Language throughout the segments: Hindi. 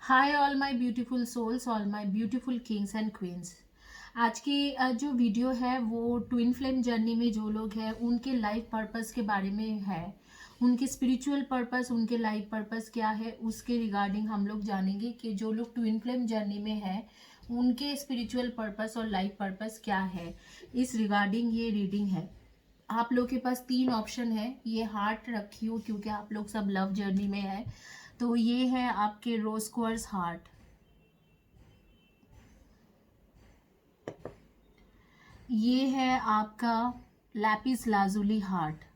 Hi all my beautiful souls, all my beautiful kings and queens. आज की जो वीडियो है वो ट्विन फ्लेम जर्नी में जो लोग हैं उनके लाइफ पर्पस के बारे में है। उनके स्पिरिचुअल पर्पस, उनके लाइफ पर्पस क्या है उसके रिगार्डिंग हम लोग जानेंगे कि जो लोग ट्विन फ्लेम जर्नी में है उनके स्पिरिचुअल पर्पस और लाइफ पर्पस क्या है। इस रिगार्डिंग ये रीडिंग है। आप लोग के पास तीन ऑप्शन है। ये हार्ट रखी हो क्योंकि आप लोग सब लव जर्नी में है। तो ये है आपके रोज क्वार्ट्ज हार्ट। ये है आपका लैपिस लाजुली हार्ट।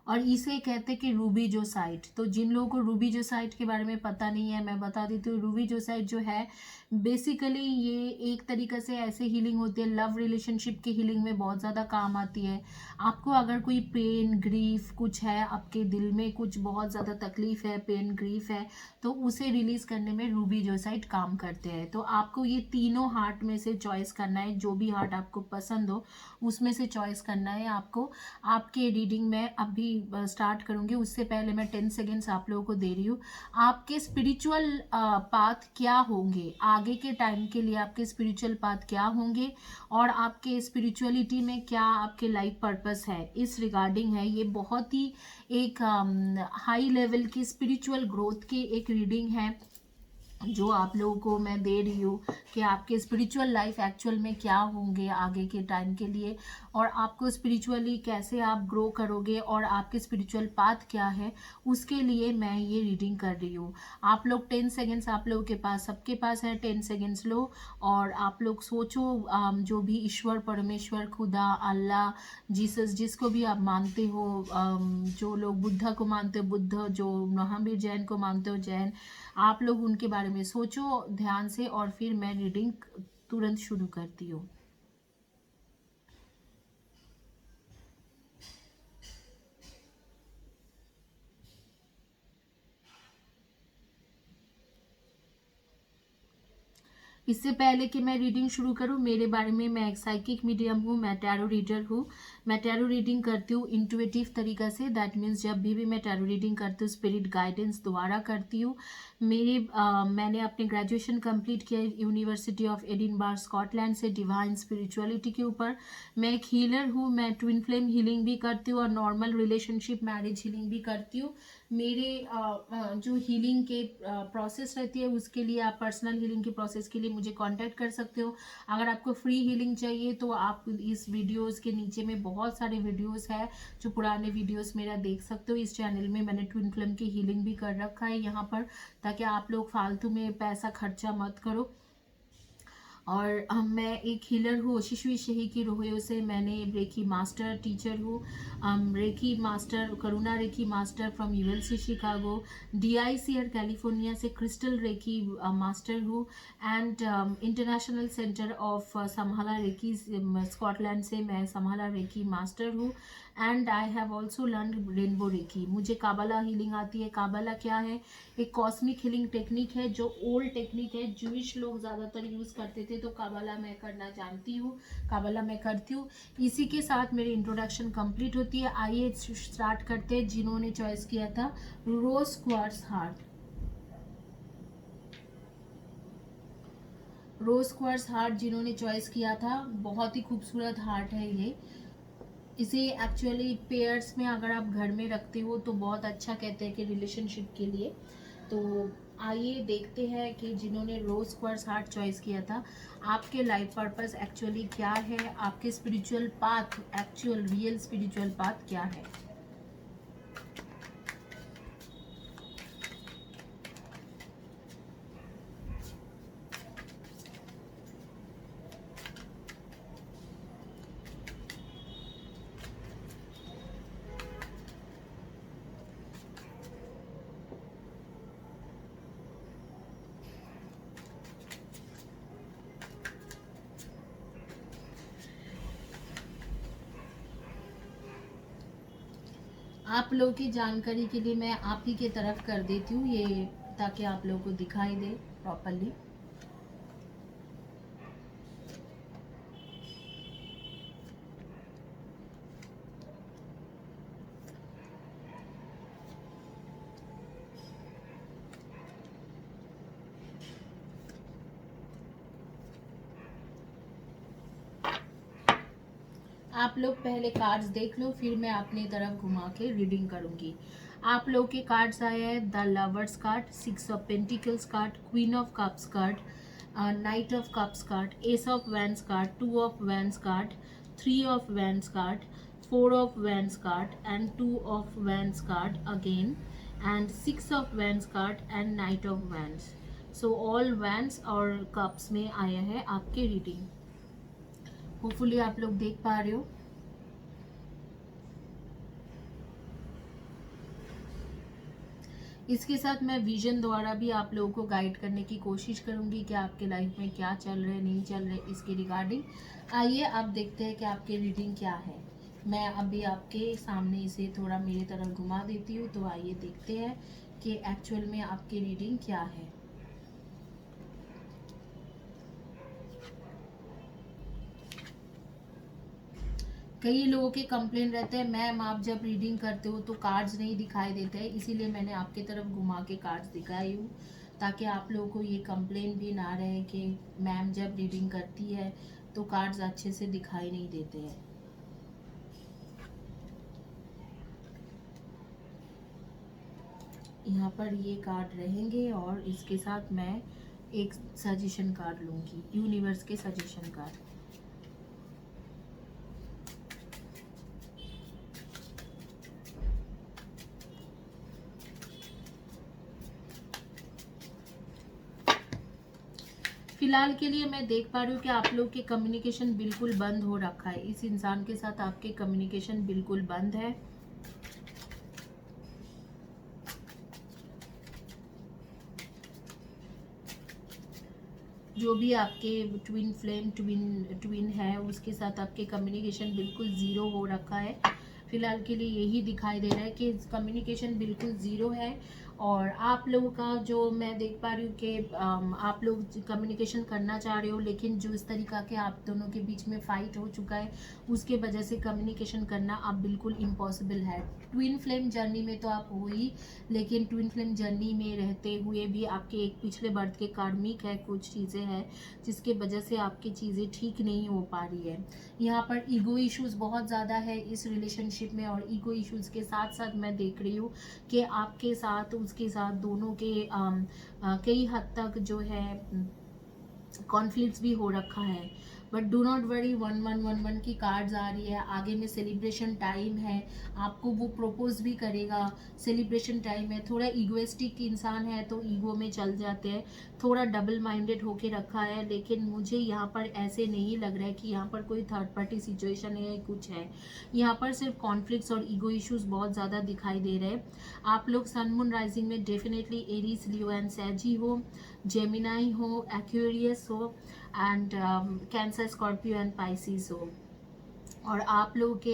और इसे कहते हैं कि रूबी जोसाइट। तो जिन लोगों को रूबी जोसाइट के बारे में पता नहीं है मैं बता देती हूँ। रूबी जोसाइट जो है बेसिकली ये एक तरीके से ऐसे हीलिंग होती है, लव रिलेशनशिप की हीलिंग में बहुत ज़्यादा काम आती है। आपको अगर कोई पेन ग्रीफ कुछ है, आपके दिल में कुछ बहुत ज़्यादा तकलीफ है, पेन ग्रीफ है, तो उसे रिलीज करने में रूबी जोसाइट काम करते हैं। तो आपको ये तीनों हार्ट में से चॉइस करना है, जो भी हार्ट आपको पसंद हो उसमें से चॉइस करना है आपको। आपके रीडिंग में अभी स्टार्ट करूंगी उससे पहले मैं 10 सेकेंड्स आप लोगों को दे रही हूँ। आपके स्पिरिचुअल पाथ क्या होंगे आगे के टाइम के लिए, आपके स्पिरिचुअल पाथ क्या होंगे और आपके स्पिरिचुअलिटी में क्या आपके लाइफ पर्पस है, इस रिगार्डिंग है। ये बहुत ही एक हाई लेवल की स्पिरिचुअल ग्रोथ की एक रीडिंग है जो आप लोगों को मैं दे रही हूँ कि आपके स्पिरिचुअल लाइफ एक्चुअल में क्या होंगे आगे के टाइम के लिए, और आपको स्पिरिचुअली कैसे आप ग्रो करोगे और आपके स्पिरिचुअल पाथ क्या है उसके लिए मैं ये रीडिंग कर रही हूँ। आप लोग 10 सेकेंड्स आप लोगों के पास, सबके पास है, 10 सेकेंड्स लो और आप लोग सोचो। जो भी ईश्वर, परमेश्वर, खुदा, अल्लाह, जीसस, जिसको भी आप मानते हो, जो लोग बुद्धा को मानते हो बुद्ध, जो महावीर जैन को मानते हो जैन, आप लोग उनके बारे में सोचो ध्यान से और फिर मैं रीडिंग तुरंत शुरू करती हूँ। इससे पहले कि मैं रीडिंग शुरू करूं मेरे बारे में, मैं एक साइकिक मीडियम हूँ, मैं टैरो रीडर हूँ। मैं टैरो रीडिंग करती हूँ इंट्यूटिव तरीका से। दैट मीन्स जब भी मैं टैरो रीडिंग करती हूँ स्पिरिट गाइडेंस द्वारा करती हूँ। मैंने अपने ग्रेजुएशन कंप्लीट किया यूनिवर्सिटी ऑफ एडिनबर्ग स्कॉटलैंड से डिवाइन स्पिरिचुअलिटी के ऊपर। मैं एक हीलर हूँ, मैं ट्विन फ्लेम हीलिंग भी करती हूँ और नॉर्मल रिलेशनशिप मैरिज हीलिंग भी करती हूँ। मेरे जो हीलिंग के प्रोसेस रहती है उसके लिए आप पर्सनल हीलिंग के प्रोसेस के लिए मुझे कांटेक्ट कर सकते हो। अगर आपको फ्री हीलिंग चाहिए तो आप इस वीडियोस के नीचे में बहुत सारे वीडियोस है जो पुराने वीडियोस मेरा देख सकते हो। इस चैनल में मैंने ट्विन फ्लेम की हीलिंग भी कर रखा है यहाँ पर, ताकि आप लोग फालतू में पैसा खर्चा मत करो। और मैं एक हीलर हूँ, शिशु शही की रोहियों से मैंने रेकी मास्टर टीचर हूँ। Reiki master, Karuna reiki master from ULC Chicago, DICR California से क्रिस्टल रेकी मास्टर हूँ। एंड इंटरनेशनल सेंटर ऑफ समहाला रेकी स्कॉटलैंड से मैं समहाला रेकी मास्टर हूँ। And I have also learn rainbow reiki. मुझे काबला हीलिंग आती है। काबला क्या है? एक कॉस्मिक हीलिंग टेक्निक है जो ओल्ड टेक्निक है, जूइश लोग ज़्यादातर यूज़ करते थे, तो काबला मैं करना जानती हूँ, काबला मैं करती हूँ। इसी के साथ मेरी इंट्रोडक्शन कंप्लीट होती है। आइए स्टार्ट करते हैं। जिन्होंने चॉइस किया था रोज क्वार्ट्ज हार्ट, रोज क्वार्ट्ज हार्ट जिन्होंने चॉइस किया था, बहुत ही खूबसूरत हार्ट है ये। इसे एक्चुअली पेयर्स में अगर आप घर में रखते हो तो बहुत अच्छा कहते हैं कि रिलेशनशिप के लिए। तो आइए देखते हैं कि जिन्होंने रोज क्वार्ट्ज हार्ट चॉइस किया था आपके लाइफ पर्पस एक्चुअली क्या है, आपके spiritual path, actual real spiritual path क्या है। आप लोगों की जानकारी के लिए मैं आप ही के तरफ कर देती हूँ ये, ताकि आप लोगों को दिखाई दे प्रॉपरली। आप लोग पहले कार्ड्स देख लो, फिर मैं अपनी तरफ घुमा के रीडिंग करूंगी। आप लोग के कार्ड्स आए हैं the lovers card, 6 of pentacles card, queen of cups card, night of cups card, S of wands card, 2 of wands card, 3 of wands card, 4 of wands card and 2 of wands card again and 6 of wands card and knight of wands. So all wands और cups में आया है आपके रीडिंग। होपफुली आप लोग देख पा रहे हो। इसके साथ मैं विजन द्वारा भी आप लोगों को गाइड करने की कोशिश करूंगी कि आपके लाइफ में क्या चल रहा है, नहीं चल रहा है, इसके रिगार्डिंग। आइए अब देखते हैं कि आपके रीडिंग क्या है। मैं अभी आपके सामने इसे थोड़ा मेरी तरफ घुमा देती हूँ, तो आइए देखते हैं कि एक्चुअल में आपकी रीडिंग क्या है। कई लोगों के कंप्लेन रहते हैं मैम आप जब रीडिंग करते हो तो कार्ड्स नहीं दिखाई देते हैं, इसीलिए मैंने आपकी तरफ घुमा के कार्ड्स दिखाई हूँ, ताकि आप लोगों को ये कंप्लेन भी ना रहे कि मैम जब रीडिंग करती है तो कार्ड्स अच्छे से दिखाई नहीं देते हैं। यहाँ पर ये कार्ड रहेंगे और इसके साथ मैं एक सजेशन कार्ड लूँगी, यूनिवर्स के सजेशन कार्ड। फिलहाल के लिए मैं देख पा रही हूँ कि आप लोग के कम्युनिकेशन बिल्कुल बंद हो रखा है। इस इंसान के साथ आपके कम्युनिकेशन बिल्कुल बंद है। जो भी आपके ट्विन फ्लेम ट्विन है उसके साथ आपके कम्युनिकेशन बिल्कुल ज़ीरो हो रखा है। फिलहाल के लिए यही दिखाई दे रहा है कि कम्युनिकेशन बिल्कुल ज़ीरो है। और आप लोगों का जो मैं देख पा रही हूँ कि आप लोग कम्युनिकेशन करना चाह रहे हो, लेकिन जो इस तरीका के आप दोनों के बीच में फ़ाइट हो चुका है उसके वजह से कम्युनिकेशन करना अब बिल्कुल इम्पॉसिबल है। ट्विन फ्लेम जर्नी में तो आप हो ही, लेकिन ट्विन फ्लेम जर्नी में रहते हुए भी आपके एक पिछले बर्थ के कार्मिक है, कुछ चीज़ें हैं जिसके वजह से आपकी चीज़ें ठीक नहीं हो पा रही है। यहाँ पर ईगो इश्यूज़ बहुत ज़्यादा है इस रिलेशनशिप में, और ईगो इश्यूज़ के साथ साथ मैं देख रही हूँ कि आपके साथ उसके साथ दोनों के कई हद तक जो है कॉन्फ्लिक्ट्स भी हो रखा है। बट डू नॉट वरी, 1111 की कार्ड्स आ रही है, आगे में सेलिब्रेशन टाइम है, आपको वो प्रपोज भी करेगा, सेलिब्रेशन टाइम है। थोड़ा ईगोइस्टिक इंसान है तो ईगो में चल जाते हैं, थोड़ा डबल माइंडेड होके रखा है, लेकिन मुझे यहाँ पर ऐसे नहीं लग रहा है कि यहाँ पर कोई थर्ड पार्टी सिचुएशन है या कुछ है। यहाँ पर सिर्फ कॉन्फ्लिक्ट्स और ईगो इश्यूज बहुत ज़्यादा दिखाई दे रहे हैं। आप लोग सन मून राइजिंग में डेफिनेटली एरीज, लियो एंड सैजी हो, जेमिनाई हो, एक्वेरियस हो and cancer, Scorpio and Pisces हो। और आप लोगों के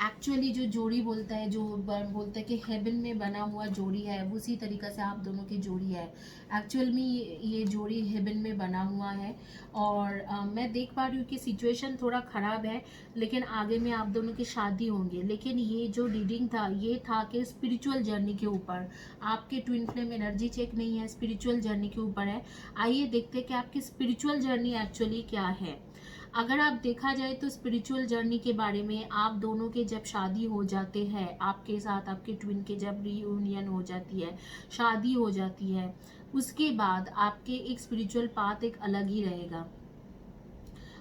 एक्चुअली जो जोड़ी बोलता है, जो बोलता है कि हेवन में बना हुआ जोड़ी है, उसी तरीक़ा से आप दोनों की जोड़ी है। एक्चुअल में ये जोड़ी हेवन में बना हुआ है। और मैं देख पा रही हूँ कि सिचुएशन थोड़ा ख़राब है, लेकिन आगे में आप दोनों की शादी होंगे। लेकिन ये जो रीडिंग था ये था कि स्पिरिचुअल जर्नी के ऊपर, आपके ट्विन फ्लेम एनर्जी चेक नहीं है, स्पिरिचुअल जर्नी के ऊपर है। आइए देखते हैं कि आपकी स्पिरिचुअल जर्नी एक्चुअली क्या है। अगर आप देखा जाए तो स्पिरिचुअल जर्नी के बारे में, आप दोनों के जब शादी हो जाते हैं, आपके साथ आपके ट्विन के जब रीयूनियन हो जाती है, शादी हो जाती है, उसके बाद आपके एक स्पिरिचुअल पाथ एक अलग ही रहेगा।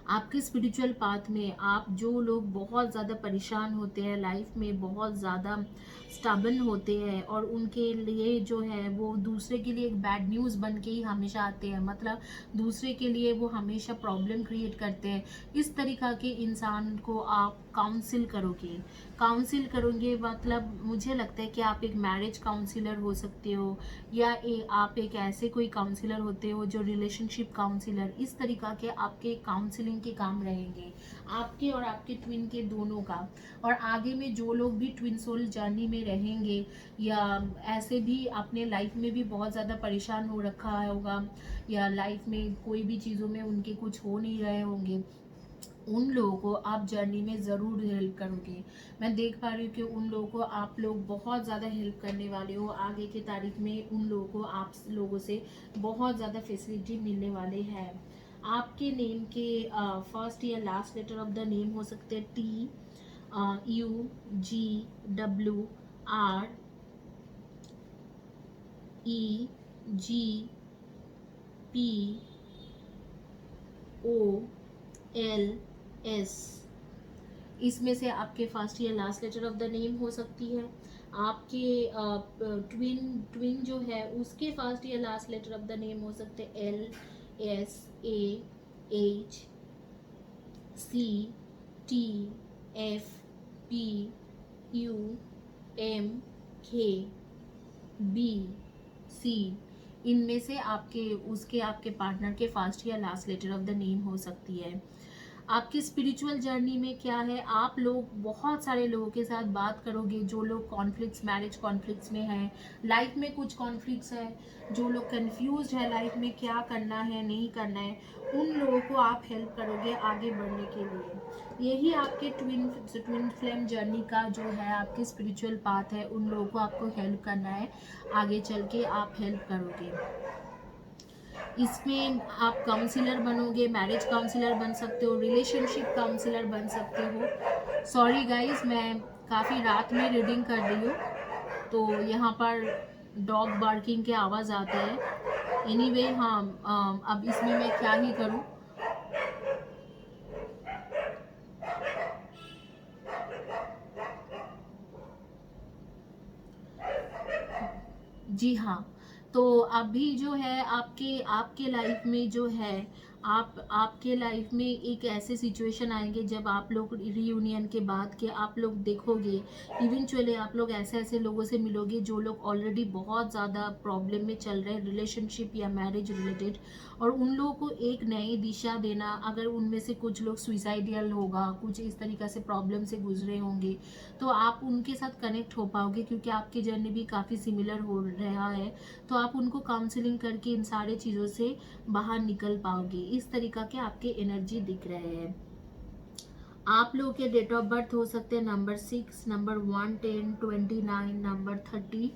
आपके स्पिरिचुअल पाथ में आप जो लोग बहुत ज़्यादा परेशान होते हैं लाइफ में, बहुत ज़्यादा स्टबन होते हैं, और उनके लिए जो है वो दूसरे के लिए एक बैड न्यूज़ बन के ही हमेशा आते हैं, मतलब दूसरे के लिए वो हमेशा प्रॉब्लम क्रिएट करते हैं। इस तरीक़ा के इंसान को आप काउंसिल करोगे, मतलब मुझे लगता है कि आप एक मैरिज काउंसिलर हो सकते हो, या आप एक ऐसे कोई काउंसिलर होते हो जो रिलेशनशिप काउंसिलर, इस तरीक़ा के आपके काउंसलिंग के काम रहेंगे, आपके और आपके ट्विन के दोनों का। और आगे में जो लोग भी ट्विन सोल जर्नी में रहेंगे, या ऐसे भी अपने लाइफ में भी बहुत ज़्यादा परेशान हो रखा होगा, या लाइफ में कोई भी चीज़ों में उनके कुछ हो नहीं रहे होंगे, उन लोगों को आप जर्नी में ज़रूर हेल्प करोगे। मैं देख पा रही हूँ कि उन लोगों को आप लोग बहुत ज़्यादा हेल्प करने वाले हो। आगे की तारीख में उन लोगों को आप लोगों से बहुत ज़्यादा फैसिलिटी मिलने वाले हैं। आपके नेम के फर्स्ट या last letter of the name हो सकते हैं T, U, G, W, R, E, G, P, O, L, S. इसमें से आपके फर्स्ट या last letter of the name हो सकती है। आपके ट्विन ट्विन जो है उसके फर्स्ट या last letter of the name हो सकते हैं L, S, A, H, C, T, F, P, U, M, K, B, C. इनमें से आपके पार्टनर के फर्स्ट या last letter of the name हो सकती है। आपकी स्पिरिचुअल जर्नी में क्या है, आप लोग बहुत सारे लोगों के साथ बात करोगे, जो लोग कॉन्फ्लिक्ट्स, मैरिज कॉन्फ्लिक्ट्स में हैं, लाइफ में कुछ कॉन्फ्लिक्ट्स है, जो लोग कंफ्यूज्ड है लाइफ में क्या करना है नहीं करना है, उन लोगों को आप हेल्प करोगे आगे बढ़ने के लिए। यही आपके ट्विन फ्लेम जर्नी का जो है आपकी स्पिरिचुअल पाथ है, उन लोगों को आपको हेल्प करना है, आगे चल के आप हेल्प करोगे। इसमें आप काउंसिलर बनोगे, मैरिज काउंसिलर बन सकते हो, रिलेशनशिप काउंसिलर बन सकते हो। सॉरी गाइस, मैं काफ़ी रात में रीडिंग कर रही हूँ, तो यहाँ पर डॉग बार्किंग के आवाज़ आता है। एनीवे हाँ, अब इसमें मैं क्या ही करूँ। जी हाँ, तो अभी जो है आपके आपके लाइफ में जो है आपके लाइफ में एक ऐसे सिचुएशन आएंगे जब आप लोग रीयूनियन के बाद के आप लोग देखोगे, इवेंचुअली आप लोग ऐसे ऐसे लोगों से मिलोगे जो लोग ऑलरेडी बहुत ज़्यादा प्रॉब्लम में चल रहे हैं रिलेशनशिप या मैरिज रिलेटेड, और उन लोगों को एक नई दिशा देना। अगर उनमें से कुछ लोग सुइसाइडियल होगा, कुछ इस तरीक़ा से प्रॉब्लम से गुजरे होंगे, तो आप उनके साथ कनेक्ट हो पाओगे, क्योंकि आपकी जर्नी भी काफ़ी सिमिलर हो रहा है। तो आप उनको काउंसलिंग करके इन सारे चीज़ों से बाहर निकल पाओगे। इस तरीका के आपके एनर्जी दिख रहे हैं। आप लोगों के डेट ऑफ बर्थ हो सकते हैं number 6, number 1, 10, 29, number 30,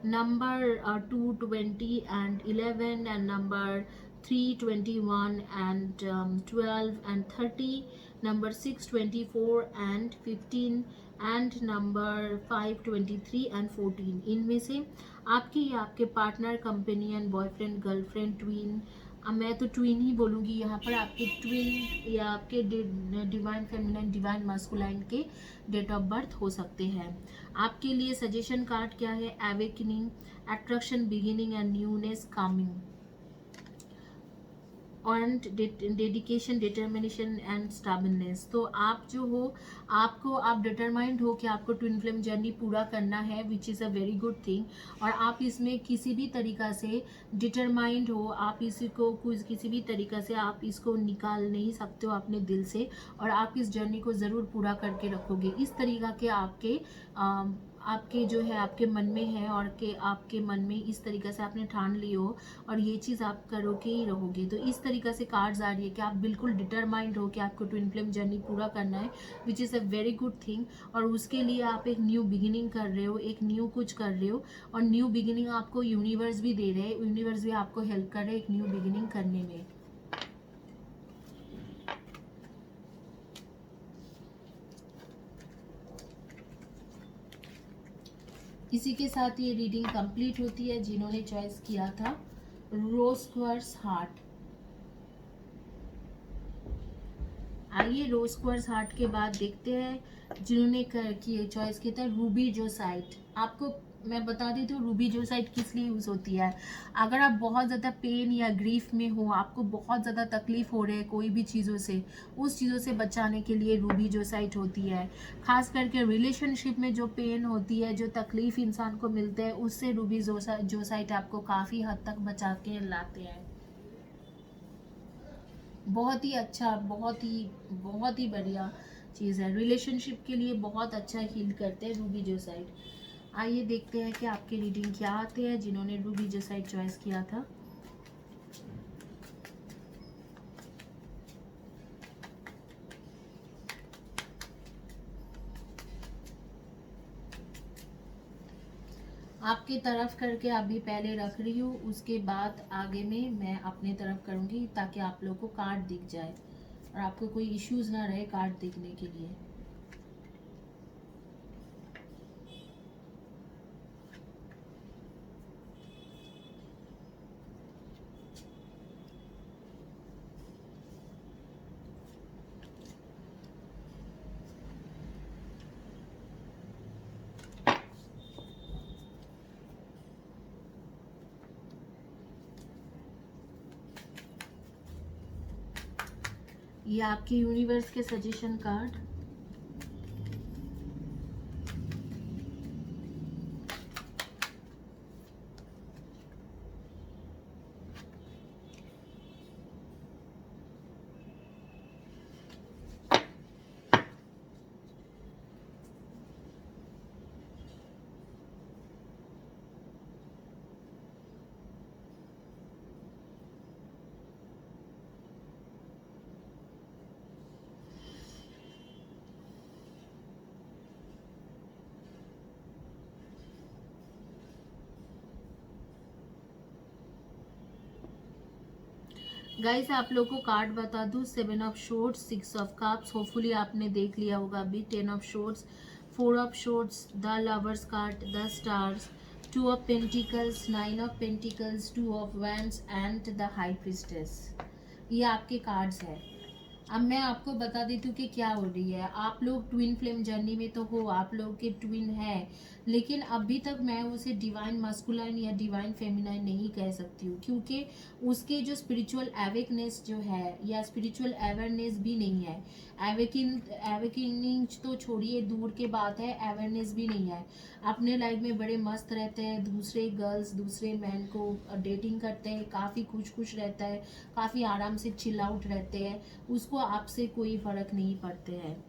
number 2, 20 and 11, and number 3, 21 and 12 and 30, number 6, 24 and 15 and number 5, 23 and 14। इनमें से आपके या आपके partner, companion, boyfriend, girlfriend, twin, मैं तो ट्विन ही बोलूँगी यहाँ पर, आपके ट्विन या आपके डिवाइन फेमिनाइन, डिवाइन मास्कुलाइन के डेट ऑफ बर्थ हो सकते हैं। आपके लिए सजेशन कार्ड क्या है, awakening, attraction, beginning and newness, coming and dedication, determination and stableness. तो आप जो हो, आप डिटरमाइंड हो कि आपको ट्विन फ्लेम जर्नी पूरा करना है, which is a very good thing. और आप इसमें किसी भी तरीक़ा से डिटरमाइंड हो, आप इसी को कुछ किसी भी तरीक़ा से आप इसको निकाल नहीं सकते हो अपने दिल से, और आप इस जर्नी को ज़रूर पूरा करके रखोगे। इस तरीक़ा के आपके जो है आपके मन में है, और के आपके मन में इस तरीक़े से आपने ठान ली हो, और ये चीज़ आप करोगे ही रहोगे। तो इस तरीक़े से कार्ड्स आ रही है कि आप बिल्कुल डिटरमाइंड हो कि आपको ट्विन फ्लेम जर्नी पूरा करना है, which is a very good thing. और उसके लिए आप एक न्यू बिगिनिंग कर रहे हो, एक न्यू कुछ कर रहे हो, और न्यू बिगिनिंग आपको यूनिवर्स भी दे रहे हैं, यूनिवर्स भी आपको हेल्प कर रहे हैं एक न्यू बिगिनिंग करने में। इसी के साथ ये रीडिंग कंप्लीट होती है। जिन्होंने चॉइस किया था रोज क्वार्ट्ज हार्ट, आइए रोज क्वार्ट्ज हार्ट के बाद देखते हैं जिन्होंने चॉइस किया था रूबी जोसाइट। आपको मैं बता देती हूँ रूबी जोसाइट किस लिए यूज़ होती है। अगर आप बहुत ज़्यादा पेन या ग्रीफ में हो, आपको बहुत ज़्यादा तकलीफ हो रही है कोई भी चीज़ों से, उस चीज़ों से बचाने के लिए रूबी जोसाइट होती है। खास करके रिलेशनशिप में जो पेन होती है, जो तकलीफ इंसान को मिलते हैं, उससे रूबी जोसाइट आपको काफ़ी हद तक बचा के लाते हैं। बहुत ही अच्छा, बहुत ही बढ़िया चीज़ है, रिलेशनशिप के लिए बहुत अच्छा हील करते हैं रूबी जोसाइट। आइए देखते हैं कि आपके रीडिंग क्या आते हैं जिन्होंने रूबी जोसाइट चॉइस किया था। आपकी तरफ करके अभी पहले रख रही हूँ, उसके बाद आगे में मैं अपने तरफ करूँगी ताकि आप लोग को कार्ड दिख जाए और आपको कोई इश्यूज ना रहे कार्ड दिखने के लिए। ये आपके यूनिवर्स के सजेशन कार्ड। गाइस आप लोग को कार्ड बता दूं, 7 of shorts, 6 of cups, hopefully आपने देख लिया होगा अभी, 10 of shorts, 4 of shorts, the lovers card, the stars, 2 of pentacles, 9 of pentacles, 2 of wands and the high priestess. ये आपके कार्ड्स है। अब मैं आपको बता देती हूँ कि क्या हो रही है। आप लोग ट्विन फ्लेम जर्नी में तो हो, आप लोग के ट्विन है, लेकिन अभी तक मैं उसे डिवाइन मस्कुलाइन या डिवाइन फेमिनाइन नहीं कह सकती हूँ, क्योंकि उसके जो स्पिरिचुअल एवेकनेस जो है या स्पिरिचुअल अवेयरनेस भी नहीं है। एवेकिनिंग तो छोड़िए, दूर के बात है, अवेयरनेस भी नहीं है। अपने लाइफ में बड़े मस्त रहते हैं, दूसरे गर्ल्स दूसरे मैन को डेटिंग करते हैं, काफ़ी खुश खुश रहता है, काफ़ी आराम से चिल आउट रहते हैं, उसको आपसे कोई फर्क नहीं पड़ते हैं।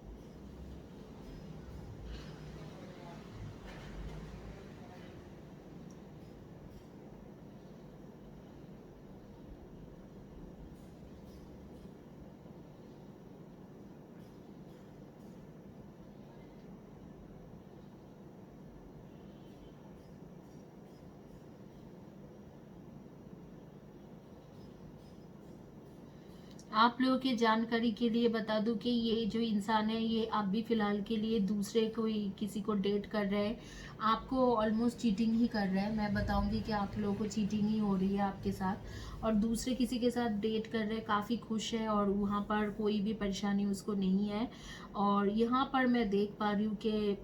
आप लोगों के जानकारी के लिए बता दूं कि ये जो इंसान है ये अभी फिलहाल के लिए दूसरे कोई किसी को डेट कर रहे हैं, आपको ऑलमोस्ट चीटिंग ही कर रहा है। मैं बताऊंगी कि आप लोगों को चीटिंग ही हो रही है आपके साथ, और दूसरे किसी के साथ डेट कर रहे हैं, काफ़ी खुश है और वहाँ पर कोई भी परेशानी उसको नहीं है। और यहाँ पर मैं देख पा रही हूँ कि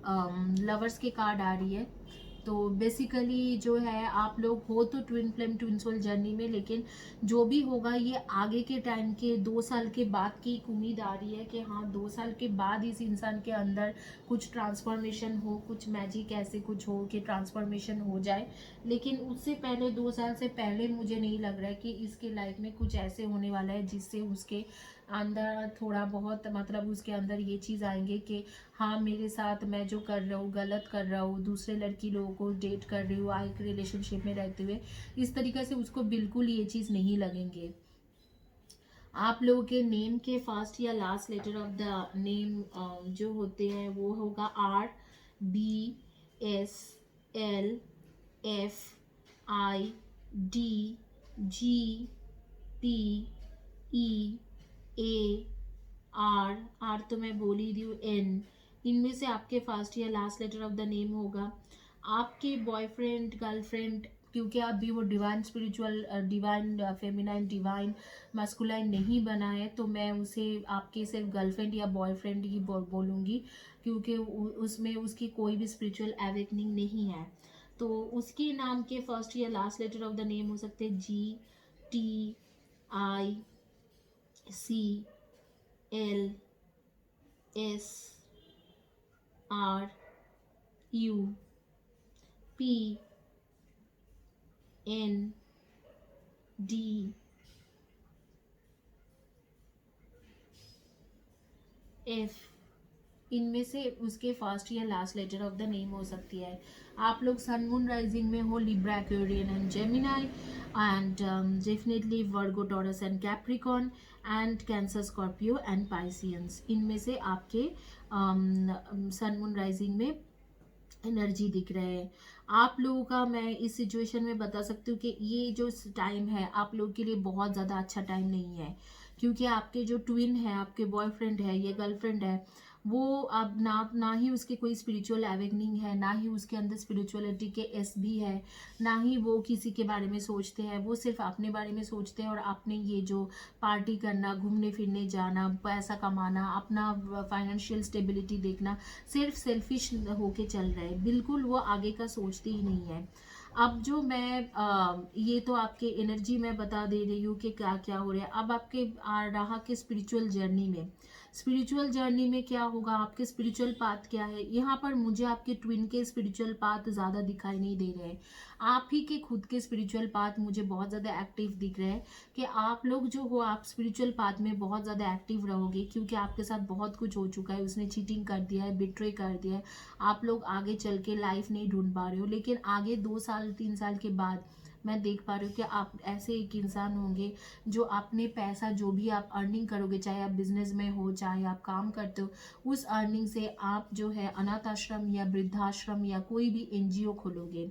लवर्स के कार्ड आ रही है। तो बेसिकली जो है आप लोग हो तो twin flame twin soul journey में, लेकिन जो भी होगा ये आगे के टाइम के 2 साल के बाद की एक उम्मीद आ रही है कि हाँ 2 साल के बाद इस इंसान के अंदर कुछ ट्रांसफॉर्मेशन हो, कुछ मैजिक ऐसे कुछ हो कि ट्रांसफॉर्मेशन हो जाए। लेकिन उससे पहले 2 साल से पहले मुझे नहीं लग रहा है कि इसके लाइफ में कुछ ऐसे होने वाला है जिससे उसके अंदर थोड़ा बहुत मतलब उसके अंदर ये चीज़ आएंगे कि हाँ मेरे साथ मैं जो कर रहा हूँ गलत कर रहा हूँ, दूसरे लड़की लोगों को डेट कर रही हूँ एक रिलेशनशिप में रहते हुए, इस तरीके से उसको बिल्कुल ये चीज़ नहीं लगेंगे। आप लोगों के नेम के फर्स्ट या last letter of the name जो होते हैं वो होगा RBSLFIDGPEAR। आर तो मैं बोल ही रही हूँ, एन। इनमें से आपके फर्स्ट या last letter of the name होगा। आपके बॉयफ्रेंड गर्लफ्रेंड, क्योंकि अभी वो divine spiritual divine feminine divine masculine नहीं बना है, तो मैं उसे आपके सिर्फ गर्लफ्रेंड या बॉयफ्रेंड ही बोलूँगी, क्योंकि उसमें उसकी कोई भी स्पिरिचुअल अवेकनिंग नहीं है। तो उसके नाम के फर्स्ट या last letter of the name हो सकते हैं GTICLSRUPNDF। इनमें से उसके फर्स्ट या last letter of the name हो सकती है। आप लोग सन मून राइजिंग में हो Libra Aquarian and Gemini, and definitely Virgo taurus and Capricorn, and cancer Scorpio and Pisceans. इनमें से आपके सन मून राइजिंग में एनर्जी दिख रहे हैं। आप लोगों का मैं इस सिचुएशन में बता सकती हूँ कि ये जो टाइम है आप लोगों के लिए बहुत ज़्यादा अच्छा टाइम नहीं है, क्योंकि आपके जो ट्विन है, आपके बॉयफ्रेंड है या गर्लफ्रेंड है, वो अब ना ही उसके कोई स्पिरिचुअल अवेकनिंग है, ना ही उसके अंदर स्पिरिचुअलिटी के एस भी है, ना ही वो किसी के बारे में सोचते हैं। वो सिर्फ अपने बारे में सोचते हैं और अपने ये जो पार्टी करना, घूमने फिरने जाना, पैसा कमाना, अपना फाइनेंशियल स्टेबिलिटी देखना, सिर्फ सेल्फिश होके चल रहे हैं। बिल्कुल वो आगे का सोचते ही नहीं है। अब जो मैं ये तो आपके एनर्जी में बता दे रही हूँ कि क्या क्या हो रहा है। अब आपके रहा के स्पिरिचुअल जर्नी में, स्पिरिचुअल जर्नी में क्या होगा, आपके स्पिरिचुअल पाथ क्या है। यहाँ पर मुझे आपके ट्विन के स्पिरिचुअल पाथ ज़्यादा दिखाई नहीं दे रहे हैं। आप ही के खुद के स्पिरिचुअल पाथ मुझे बहुत ज़्यादा एक्टिव दिख रहे हैं कि आप लोग जो हो, आप स्पिरिचुअल पाथ में बहुत ज़्यादा एक्टिव रहोगे, क्योंकि आपके साथ बहुत कुछ हो चुका है। उसने चीटिंग कर दिया है, बिट्रे कर दिया है। आप लोग आगे चल के लाइफ नहीं ढूंढ पा रहे हो, लेकिन आगे 2 साल 3 साल के बाद मैं देख पा रही हूँ कि आप ऐसे एक इंसान होंगे जो अपने पैसा जो भी आप अर्निंग करोगे, चाहे आप बिजनेस में हो, चाहे आप काम करते हो, उस अर्निंग से आप जो है अनाथ आश्रम या वृद्धाश्रम या कोई भी एनजीओ खोलोगे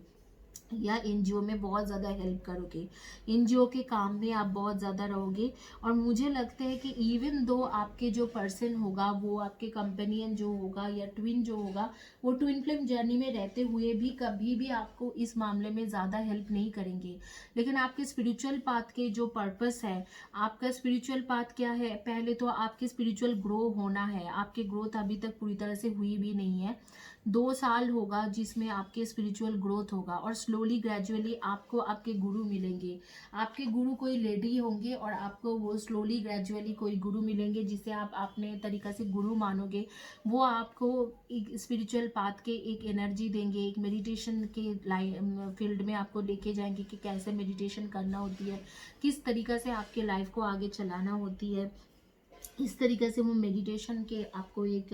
या एनजीओ में बहुत ज़्यादा हेल्प करोगे। एनजीओ के काम में आप बहुत ज़्यादा रहोगे। और मुझे लगता है कि इवन दो आपके जो पर्सन होगा, वो आपके कंपेनियन जो होगा या ट्विन जो होगा, वो ट्विन फ्लेम जर्नी में रहते हुए भी कभी भी आपको इस मामले में ज़्यादा हेल्प नहीं करेंगे। लेकिन आपके स्पिरिचुअल पाथ के जो पर्पस है, आपका स्पिरिचुअल पाथ क्या है, पहले तो आपके स्पिरिचुअल ग्रो होना है। आपके ग्रोथ अभी तक पूरी तरह से हुई भी नहीं है। 2 साल होगा जिसमें आपके स्पिरिचुअल ग्रोथ होगा, और स्लोली ग्रेजुअली आपको आपके गुरु मिलेंगे। आपके गुरु कोई लेडी होंगे और आपको वो स्लोली ग्रेजुअली कोई गुरु मिलेंगे जिसे आप अपने तरीका से गुरु मानोगे। वो आपको एक स्पिरिचुअल पाथ के एक एनर्जी देंगे, एक मेडिटेशन के लाइन फील्ड में आपको लेके जाएंगे कि कैसे मेडिटेशन करना होती है, किस तरीका से आपके लाइफ को आगे चलाना होती है। इस तरीके से वो मेडिटेशन के आपको एक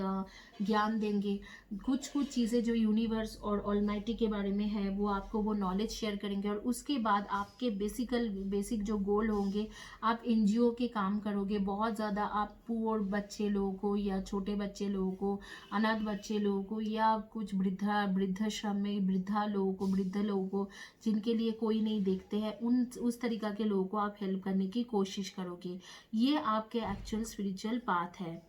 ज्ञान देंगे। कुछ कुछ चीज़ें जो यूनिवर्स और ऑलमाइटी के बारे में है, वो आपको वो नॉलेज शेयर करेंगे। और उसके बाद आपके बेसिक जो गोल होंगे, आप एनजीओ के काम करोगे बहुत ज़्यादा। आप पुअर बच्चे लोगों को या छोटे बच्चे लोगों को, अनाथ बच्चे लोगों को, या कुछ वृद्धाश्रम में वृद्ध लोगों को जिनके लिए कोई नहीं देखते हैं, उस तरीका के लोगों को आप हेल्प करने की कोशिश करोगे। ये आपके एक्चुअल स्पिरिचुअल पाथ है।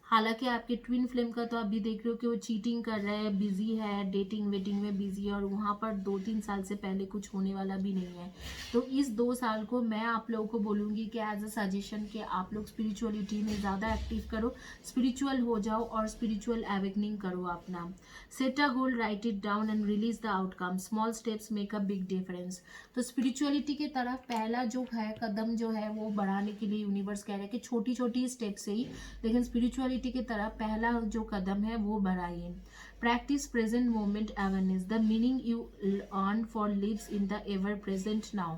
हालांकि आपके ट्विन फ्लेम का तो आप भी देख रहे हो कि वो चीटिंग कर रहा है, बिजी है, डेटिंग वेटिंग में बिजी है, और वहाँ पर 2-3 साल से पहले कुछ होने वाला भी नहीं है। तो इस 2 साल को मैं आप लोगों को बोलूँगी कि एज अ सजेशन कि आप लोग स्पिरिचुअलिटी में ज़्यादा एक्टिव करो, स्पिरिचुअल हो जाओ और स्पिरिचुअल अवेकनिंग करो अपना। Set a goal, right it down and release the outcome. Small steps make a big difference. तो स्पिरिचुअलिटी की तरफ पहला जो है कदम जो है वो बढ़ाने के लिए यूनिवर्स कह रहा है कि छोटी छोटी स्टेप से ही, लेकिन स्पिरिचुअलिटी की तरफ पहला जो कदम है वो बढ़ाइए। Practice present moment awareness. The meaning you earn for lives in the ever present now.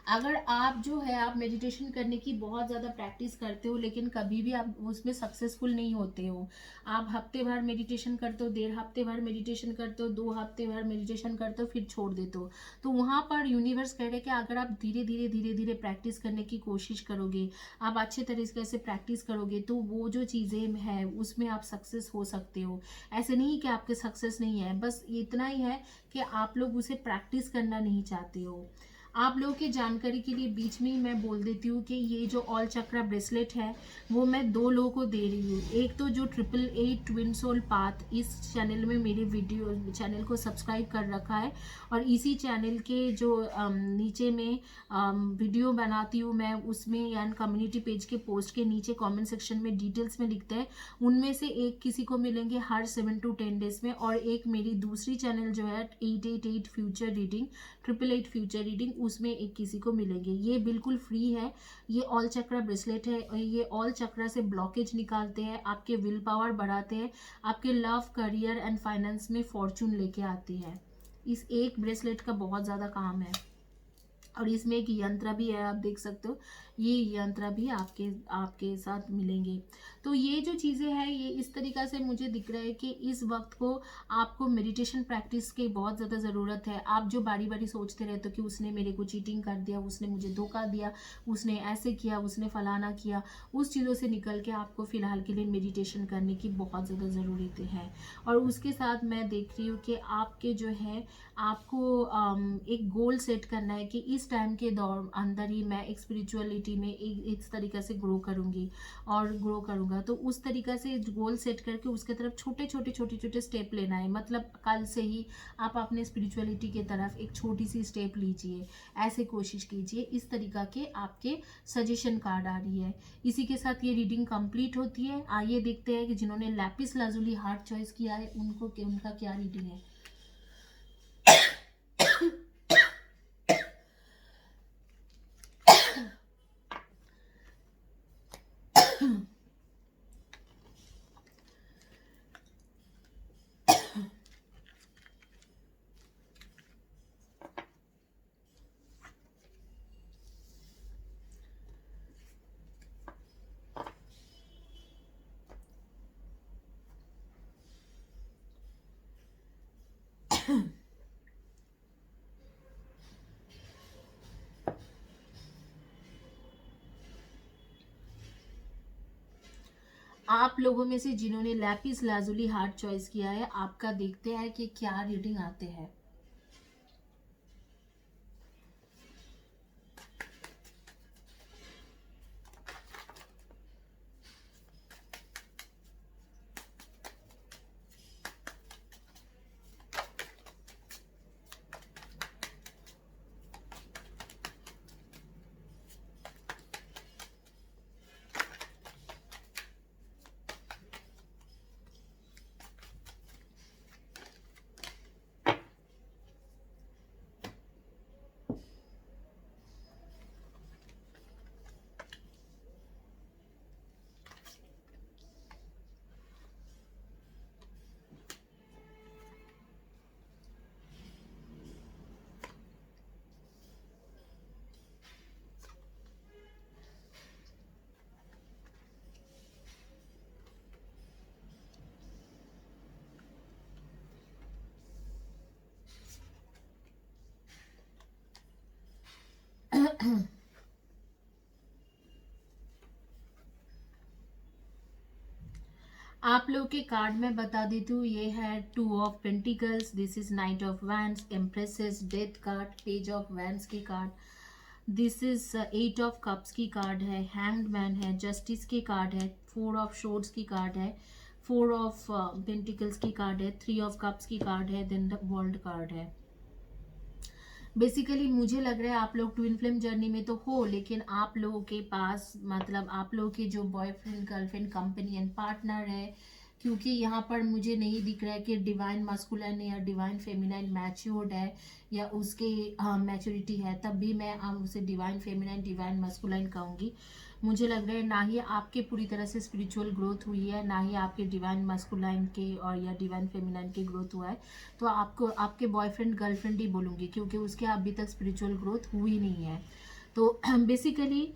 अगर आप जो है आप मेडिटेशन करने की बहुत ज़्यादा प्रैक्टिस करते हो, लेकिन कभी भी आप उसमें सक्सेसफुल नहीं होते हो, आप हफ्ते भर मेडिटेशन करते हो, 1.5 हफ्ते भर मेडिटेशन करते हो, 2 हफ्ते भर मेडिटेशन करते हो, फिर छोड़ देते हो, तो वहाँ पर यूनिवर्स कह रहे हैं कि अगर आप धीरे धीरे प्रैक्टिस करने की कोशिश करोगे, आप अच्छे तरीके से प्रैक्टिस करोगे, तो वो जो चीज़ें हैं उसमें आप सक्सेस हो सकते हो। ऐसे नहीं कि आपके सक्सेस नहीं है, बस इतना ही है कि आप लोग उसे प्रैक्टिस करना नहीं चाहते हो। आप लोगों की जानकारी के लिए बीच में ही मैं बोल देती हूँ कि ये जो ऑल चक्रा ब्रेसलेट है वो मैं 2 लोगों को दे रही हूँ। एक तो जो 888 ट्विन सोल पाथ, इस चैनल में मेरी चैनल को सब्सक्राइब कर रखा है, और इसी चैनल के जो नीचे में वीडियो बनाती हूँ मैं, उसमें यानी कम्युनिटी पेज के पोस्ट के नीचे कमेंट सेक्शन में डिटेल्स में लिखते हैं, उनमें से एक किसी को मिलेंगे हर 7 to 10 डेज में। और एक मेरी दूसरी चैनल जो है 888 फ्यूचर रीडिंग, 888 फ्यूचर रीडिंग, उसमें एक किसी को मिलेंगे। ये बिल्कुल फ्री है। ये ऑल चक्रा ब्रेसलेट है, और ये ऑल चक्रा से ब्लॉकेज निकालते हैं, आपके विल पावर बढ़ाते हैं, आपके लव, करियर एंड फाइनेंस में फॉर्चून लेके आती है। इस एक ब्रेसलेट का बहुत ज़्यादा काम है। और इसमें एक यंत्र भी है, आप देख सकते हो, ये यंत्र भी आपके आपके साथ मिलेंगे। तो ये जो चीज़ें हैं ये इस तरीक़ा से मुझे दिख रहा है कि इस वक्त को आपको मेडिटेशन प्रैक्टिस की बहुत ज़्यादा ज़रूरत है। आप जो बारी बारी सोचते रहते हो कि उसने मेरे को चीटिंग कर दिया, उसने मुझे धोखा दिया, उसने ऐसे किया, उसने फलाना किया, उस चीज़ों से निकल के आपको फ़िलहाल के लिए मेडिटेशन करने की बहुत ज़्यादा ज़रूरत है। और उसके साथ मैं देख रही हूँ कि आपके जो है आपको एक गोल सेट करना है कि इस टाइम के दौर अंदर ही मैं एक स्पिरिचुअलिटी में एक इस तरीक़े से ग्रो करूँगी और ग्रो करूँगा। तो उस तरीक़ा से गोल सेट करके उसके तरफ छोटे छोटे छोटे छोटे स्टेप लेना है। मतलब कल से ही आप अपने स्पिरिचुअलिटी की तरफ एक छोटी सी स्टेप लीजिए, ऐसे कोशिश कीजिए। इस तरीक़ा के आपके सजेशन कार्ड आ रही है। इसी के साथ ये रीडिंग कंप्लीट होती है। आइए देखते हैं कि जिन्होंने लैपिस लाजुली हार्ट चॉइस किया है उनका क्या रीडिंग है। आप लोगों में से जिन्होंने लैपिस लाजुली हार्ट चॉइस किया है, आपका देखते हैं कि क्या रीडिंग आते हैं। आप लोग के कार्ड में बता देती हूँ, ये है 2 of pentacles, this is knight of wands, empresses, death card, page of wands की card, this is 8 of cups की कार्ड है, हैंग्ड मैन है, जस्टिस की कार्ड है, 4 ऑफ शोर्ड्स की कार्ड है, 4 ऑफ पेंटिकल्स की कार्ड है, 3 ऑफ कप्स की कार्ड है, देन द वर्ल्ड कार्ड है। बेसिकली मुझे लग रहा है आप लोग ट्विन फ्लेम जर्नी में तो हो, लेकिन आप लोगों के पास मतलब आप लोगों के जो boyfriend girlfriend company and partner है, क्योंकि यहाँ पर मुझे नहीं दिख रहा है कि डिवाइन मस्कुलाइन या डिवाइन फेमिनाइन मैच्योर्ड है या उसके मैच्योरिटी है, तब भी मैं उसे डिवाइन फेमिनाइन डिवाइन मस्कुलाइन कहूँगी। मुझे लग रहा है ना ही आपके पूरी तरह से स्पिरिचुअल ग्रोथ हुई है, ना ही आपके डिवाइन मस्कुलाइन के और या डिवाइन फेमिनाइन के ग्रोथ हुआ है। तो आपको आपके बॉयफ्रेंड गर्लफ्रेंड ही बोलूँगी, क्योंकि उसके अभी तक स्पिरिचुअल ग्रोथ हुई नहीं है। तो बेसिकली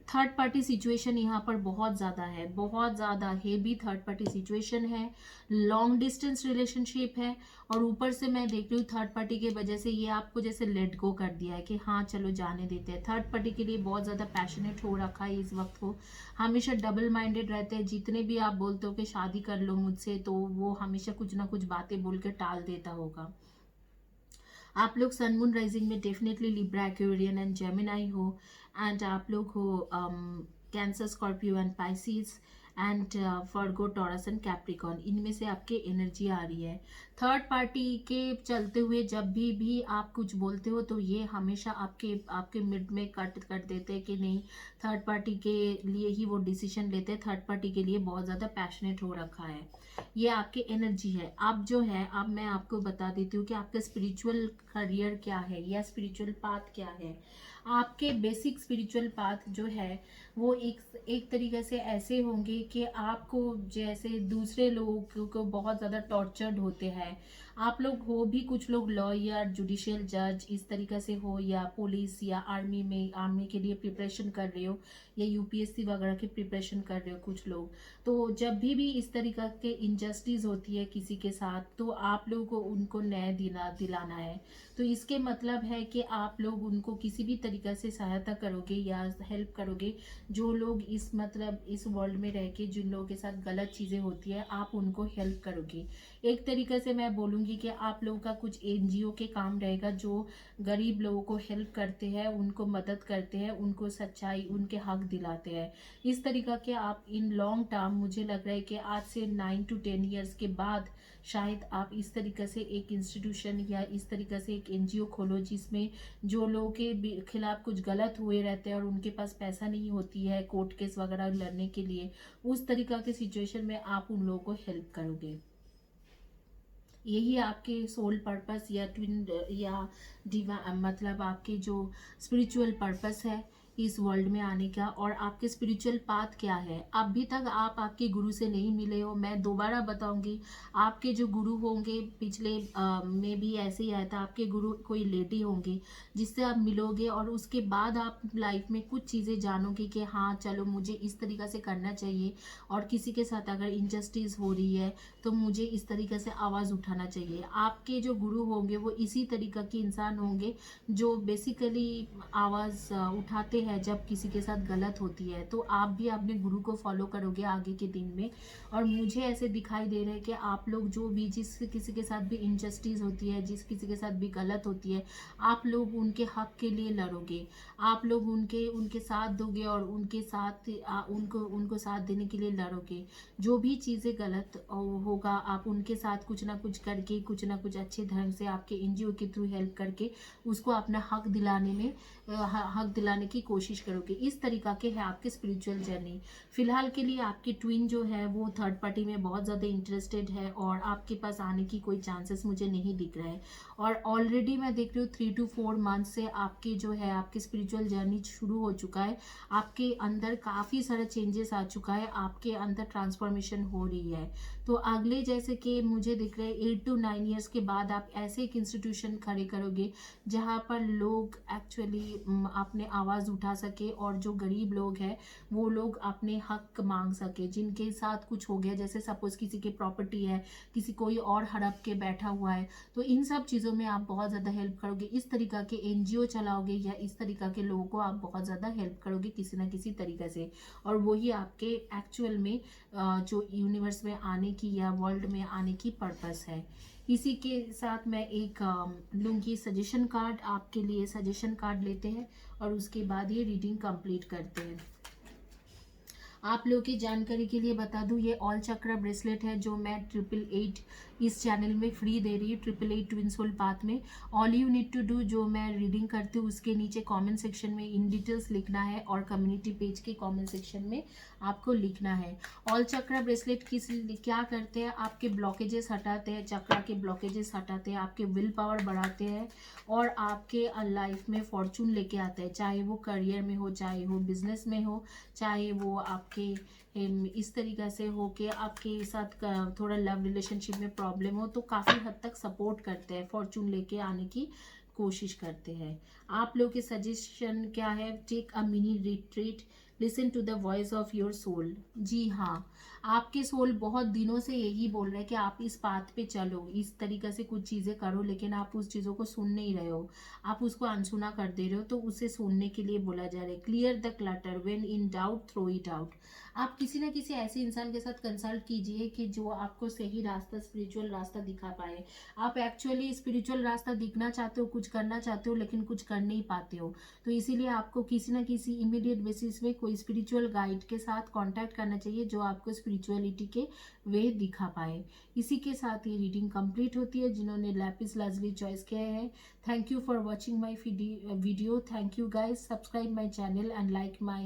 थर्ड पार्टी सिचुएशन यहाँ पर बहुत ज़्यादा है, बहुत ज़्यादा हेवी थर्ड पार्टी सिचुएशन है, लॉन्ग डिस्टेंस रिलेशनशिप है। और ऊपर से मैं देख रही हूँ थर्ड पार्टी के वजह से ये आपको जैसे लेट गो कर दिया है कि हाँ चलो जाने देते हैं। थर्ड पार्टी के लिए बहुत ज़्यादा पैशनेट हो रखा है इस वक्त को, हमेशा डबल माइंडेड रहते हैं। जितने भी आप बोलते हो कि शादी कर लो मुझसे, तो वो हमेशा कुछ ना कुछ बातें बोल के टाल देता होगा। आप लोग सन मून राइजिंग में definitely Libra Aquarian and Gemini हो, एंड आप लोग हो Cancer Scorpio and Pisces and Virgo Taurus and Capricorn, इनमें से आपके एनर्जी आ रही है। थर्ड पार्टी के चलते हुए जब भी आप कुछ बोलते हो तो ये हमेशा आपके आपके मिड में कट कर देते हैं कि नहीं, थर्ड पार्टी के लिए ही वो डिसीजन लेते हैं, थर्ड पार्टी के लिए बहुत ज़्यादा पैशनेट हो रखा है। ये आपकी एनर्जी है। अब जो है, अब मैं आपको बता देती हूँ कि आपका स्पिरिचुअल करियर क्या है या स्पिरिचुअल पाथ क्या है। आपके बेसिक स्पिरिचुअल पाथ जो है वो एक तरीके से ऐसे होंगे कि आपको जैसे दूसरे लोगों को बहुत ज़्यादा टॉर्चर्ड होते हैं, आप लोग हो भी, कुछ लोग लॉयर, जुडिशियल जज इस तरीके से हो, या पुलिस या आर्मी के लिए प्रिपरेशन कर रहे हो, या यूपीएससी वगैरह की प्रिपरेशन कर रहे हो कुछ लोग। तो जब भी इस तरीके के इनजस्टिस होती है किसी के साथ, तो आप लोगों को उनको न्याय दिलाना है। तो इसके मतलब है कि आप लोग उनको किसी भी तरीके से सहायता करोगे या हेल्प करोगे। जो लोग इस वर्ल्ड में रह के जिन लोगों के साथ गलत चीज़ें होती है, आप उनको हेल्प करोगे। एक तरीके से मैं बोलूँगी कि आप लोगों का कुछ एनजीओ के काम रहेगा जो गरीब लोगों को हेल्प करते हैं, उनको मदद करते हैं, उनको सच्चाई, उनके हक दिलाते हैं। इस तरीका के आप इन लॉन्ग टर्म, मुझे लग रहा है कि आज से 9 to 10 years के बाद शायद आप इस तरीके से एक इंस्टीट्यूशन या इस तरीके से एक एनजीओ खोलो, जिसमें जो लोगों के खिलाफ कुछ गलत हुए रहते हैं और उनके पास पैसा नहीं होती है कोर्ट केस वगैरह लड़ने के लिए, उस तरीका के सिचुएशन में आप उन लोगों को हेल्प करोगे। यही आपके सोल पर्पस या ट्विन या मतलब आपके जो स्पिरिचुअल पर्पस है इस वर्ल्ड में आने का, और आपके स्पिरिचुअल पाथ क्या है। अभी तक आप आपके गुरु से नहीं मिले हो, मैं दोबारा बताऊंगी, आपके जो गुरु होंगे पिछले में भी ऐसे ही आया था, आपके गुरु कोई लेडी होंगे जिससे आप मिलोगे, और उसके बाद आप लाइफ में कुछ चीज़ें जानोगे कि हाँ चलो मुझे इस तरीक़ा से करना चाहिए, और किसी के साथ अगर इनजस्टिस हो रही है तो मुझे इस तरीके से आवाज़ उठाना चाहिए। आपके जो गुरु होंगे वो इसी तरीक़ा के इंसान होंगे जो बेसिकली आवाज़ उठाते हैं जब किसी के साथ गलत होती है। तो आप भी अपने गुरु को फॉलो करोगे आगे के दिन में, और मुझे ऐसे दिखाई दे रहा है कि आप लोग जो भी जिस किसी के साथ भी इनजस्टिस होती है, जिस किसी के साथ भी गलत होती है, आप लोग उनके हक के लिए लड़ोगे, आप लोग उनके साथ दोगे और उनके साथ उनको साथ देने के लिए लड़ोगे। जो भी चीज़ें गलत होगा, आप उनके साथ कुछ ना कुछ करके, कुछ ना कुछ अच्छे ढंग से आपके एनजीओ के थ्रू हेल्प करके उसको अपना हक दिलाने की कोशिश करोगे। इस तरीका के है आपके स्पिरिचुअल जर्नी। फिलहाल के लिए आपकी ट्विन जो है वो थर्ड पार्टी में बहुत ज़्यादा इंटरेस्टेड है, और आपके पास आने की कोई चांसेस मुझे नहीं दिख रहा है। और ऑलरेडी मैं देख रही हूँ 3 to 4 मंथ से आपके जो है आपके स्पिरिचुअल जर्नी शुरू हो चुका है। आपके अंदर काफ़ी सारा चेंजेस आ चुका है, आपके अंदर ट्रांसफॉर्मेशन हो रही है। तो अगले जैसे कि मुझे दिख रहा है 8 to 9 years के बाद आप ऐसे एक इंस्टीट्यूशन खड़े करोगे जहाँ पर लोग एक्चुअली अपने आवाज़ उठा सके, और जो गरीब लोग हैं वो लोग अपने हक मांग सके, जिनके साथ कुछ हो गया, जैसे सपोज किसी की प्रॉपर्टी है, किसी कोई और हड़प के बैठा हुआ है, तो इन सब चीज़ों में आप बहुत ज़्यादा हेल्प करोगे। इस तरीका के एनजीओ चलाओगे या इस तरीका के लोगों को आप बहुत ज़्यादा हेल्प करोगे किसी ना किसी तरीके से, और वही आपके एक्चुअल में जो यूनिवर्स में आने की या वर्ल्ड में आने की पर्पस है। इसी के साथ मैं एक लूँगी सजेशन कार्ड, आपके लिए सजेशन कार्ड लेते हैं और उसके बाद ये रीडिंग कंप्लीट करते हैं। आप लोगों की जानकारी के लिए बता दूं, ये ऑल चक्रा ब्रेसलेट है जो मैं 888 इस चैनल में फ्री दे रही हूँ, 888 ट्विन सोल पाथ में। All you need to do, जो मैं रीडिंग करती हूँ उसके नीचे कमेंट सेक्शन में इन डिटेल्स लिखना है, और कम्युनिटी पेज के कमेंट सेक्शन में आपको लिखना है। ऑल चक्रा ब्रेसलेट क्या करते हैं, आपके ब्लॉकेजेस हटाते हैं, चक्रा के ब्लॉकेजेस हटाते हैं, आपके विल पावर बढ़ाते हैं, और आपके लाइफ में फॉर्चून लेके आते हैं, चाहे वो करियर में हो, चाहे वो बिजनेस में हो, चाहे वो आपके इस तरीक़ा से हो कि आपके साथ थोड़ा लव रिलेशनशिप में प्रॉब्लम हो, तो काफ़ी हद तक सपोर्ट करते हैं, फॉर्चून लेके आने की कोशिश करते हैं। आप लोग के सजेशन क्या है, take a mini retreat, listen to the voice of your soul. जी हाँ, आपके सोल बहुत दिनों से यही बोल रहे हैं कि आप इस पाथ पे चलो, इस तरीके से कुछ चीज़ें करो, लेकिन आप उस चीज़ों को सुन नहीं रहे हो, आप उसको अनसुना कर दे रहे हो, तो उसे सुनने के लिए बोला जा रहा है। Clear the clutter, when in doubt throw it out. आप किसी ना किसी ऐसे इंसान के साथ कंसल्ट कीजिए कि जो आपको सही रास्ता, स्पिरिचुअल रास्ता दिखा पाए। आप एक्चुअली स्पिरिचुअल रास्ता दिखना चाहते हो, कुछ करना चाहते हो, लेकिन कुछ कर नहीं पाते हो, तो इसीलिए आपको किसी ना किसी इमीडिएट बेसिस में कोई स्पिरिचुअल गाइड के साथ कांटेक्ट करना चाहिए जो आपको स्पिरिचुअलिटी के वे दिखा पाए। इसी के साथ ये रीडिंग कंप्लीट होती है। जिन्होंने लैपिस लाजुली चॉइस किया है, thank you for watching my video. Thank you guys, subscribe my channel and like my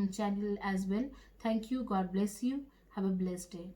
channel as well. Thank you, God bless you, have a blessed day.